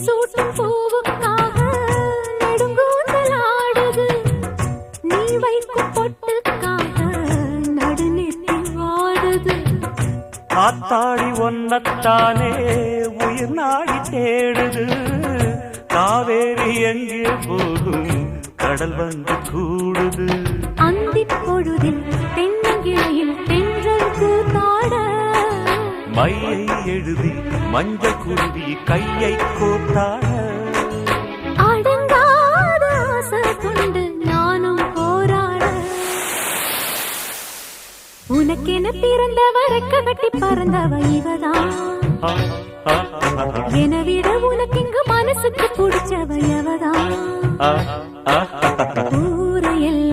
சூட்டும் பூவுக்காக நெடுங்கூந்தலாடுது, நீ வைக்கும் பொட்டுக்காக நடுநெத்தி வாடுது. ஆத்தாடி ஒன்னத்தானே உயிர் நாடி தேடுது, காவேரி எங்கே போகும் கடல் வந்து கூடுது. அந்திப் பொழுதில் தென்னங்கிளையில் தென்றல் கூத்தாட, மையை எழுதி மஞ்சள் குருவி கையை கோத்தாட. அடங்காத ஆசை கொண்டு நானும் போராட, உனக்கென பிறந்தவ ரெக்க கட்டி பறந்தவ இவதான், என விட உனக்கு இங்கு மனசுக்கு பிடிச்சவ எவதான். ஊரையெல்லாம்